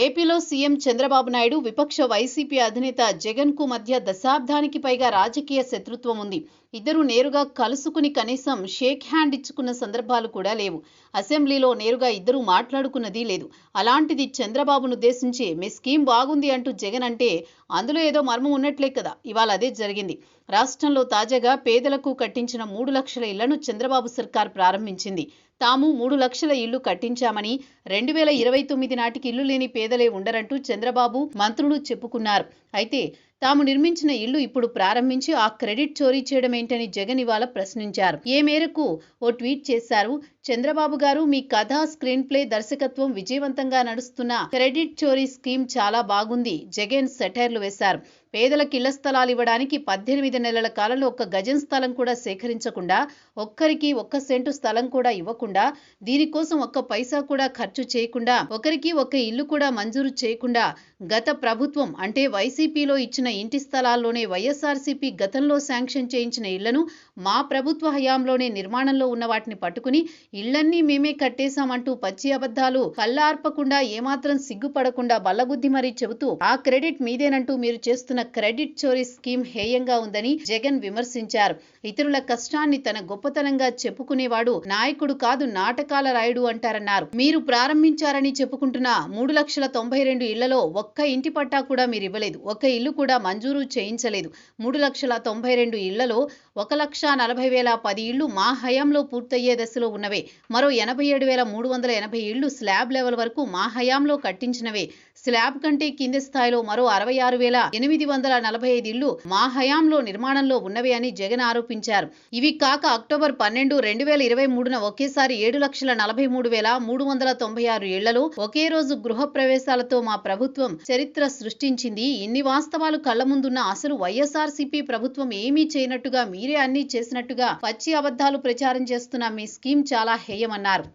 ఏపీలో సీఎం చంద్రబాబు నాయుడు, విపక్ష వైసీపీ అధినేత జగన్కు మధ్య దశాబ్దానికి పైగా రాజకీయ శత్రుత్వం ఉంది. ఇద్దరు నేరుగా కలుసుకుని కనీసం షేక్ హ్యాండ్ ఇచ్చుకున్న సందర్భాలు కూడా లేవు. అసెంబ్లీలో నేరుగా ఇద్దరు మాట్లాడుకున్నది లేదు. అలాంటిది చంద్రబాబును ఉద్దేశించి మీ స్కీమ్ బాగుంది అంటూ జగన్ అంటే అందులో ఏదో మర్మం ఉన్నట్లే కదా. ఇవాళ అదే జరిగింది. రాష్ట్రంలో తాజాగా పేదలకు కట్టించిన 3 లక్షల ఇళ్లను చంద్రబాబు సర్కార్ ప్రారంభించింది. తాము 3 లక్షల ఇళ్లు కట్టించామని, 2029 నాటికి ఇల్లు లేని పేదలే ఉండరంటూ చంద్రబాబు, మంత్రులు చెప్పుకున్నారు. అయితే తాము నిర్మించిన ఇల్లు ఇప్పుడు ప్రారంభించి ఆ క్రెడిట్ చోరీ చేయడం ఏంటని జగన్ ఇవాళ ప్రశ్నించారు. ఏ మేరకు ఓ ట్వీట్ చేశారు. చంద్రబాబు గారు, మీ కథ, స్క్రీన్ ప్లే, దర్శకత్వం విజయవంతంగా నడుస్తున్న క్రెడిట్ చోరీ స్కీమ్ చాలా బాగుంది. జగన్ సెటైర్లు వేశారు. పేదలకు ఇళ్ల స్థలాలు ఇవ్వడానికి 18 నెలల కాలంలో 1 గజం స్థలం కూడా సేకరించకుండా, ఒక్కరికి 1 సెంటు స్థలం కూడా ఇవ్వకుండా, దీనికోసం 1 పైసా కూడా ఖర్చు చేయకుండా, ఒకరికి 1 ఇల్లు కూడా మంజూరు చేయకుండా గత ప్రభుత్వం అంటే వైసీపీలో ఇచ్చిన ఇంటి స్థలాల్లోనే వైఎస్ఆర్సీపీ గతంలో శాంక్షన్ చేయించిన ఇళ్లను మా ప్రభుత్వ హయాంలోనే నిర్మాణంలో ఉన్న వాటిని పట్టుకుని ఇళ్లన్నీ మేమే కట్టేశామంటూ పచ్చి అబద్ధాలు కళ్ళార్పకుండా, ఏమాత్రం సిగ్గుపడకుండా బల్లగుద్ది మరీ చెబుతూ ఆ క్రెడిట్ మీదేనంటూ మీరు చేస్తున్న క్రెడిట్ చోరీ స్కీమ్ హేయంగా ఉందని జగన్ విమర్శించారు. ఇతరుల కష్టాన్ని తన గొప్పతనంగా చెప్పుకునేవాడు నాయకుడు కాదు, నాటకాల రాయుడు అంటారన్నారు. మీరు ప్రారంభించారని చెప్పుకుంటున్న 3,92,00,000 ఇళ్లలో 1 ఇంటి పట్టా కూడా మీరు ఇవ్వలేదు. 1 ఇల్లు కూడా మంజూరు చేయించలేదు. 3,92,00,000 ఇళ్లలో 1,40,010 ఇళ్లు మా హయాంలో పూర్తయ్యే దశలో ఉన్నవే. మరో 87,380 ఇళ్లు స్లాబ్ లెవెల్ వరకు మా హయాంలో కట్టించినవే. స్లాబ్ కంటే కింది స్థాయిలో మరో 66,845 ఇళ్లు మా హయాంలో నిర్మాణంలో ఉన్నవే అని జగన్ ఆరోపించారు. ఇవి కాక అక్టోబర్ 12, 2023న ఒకేసారి 7,43,396 ఇళ్లలో ఒకే రోజు గృహ ప్రవేశాలతో మా ప్రభుత్వం చరిత్ర సృష్టించింది. ఇన్ని వాస్తవాలు కళ్ల ముందున్న అసలు వైఎస్ఆర్సీపీ ప్రభుత్వం ఏమీ చేయనట్టుగా, మీరే అన్నీ చేసినట్టుగా పచ్చి అబద్ధాలు ప్రచారం చేస్తున్న మీ స్కీమ్ చాలా హేయమన్నారు.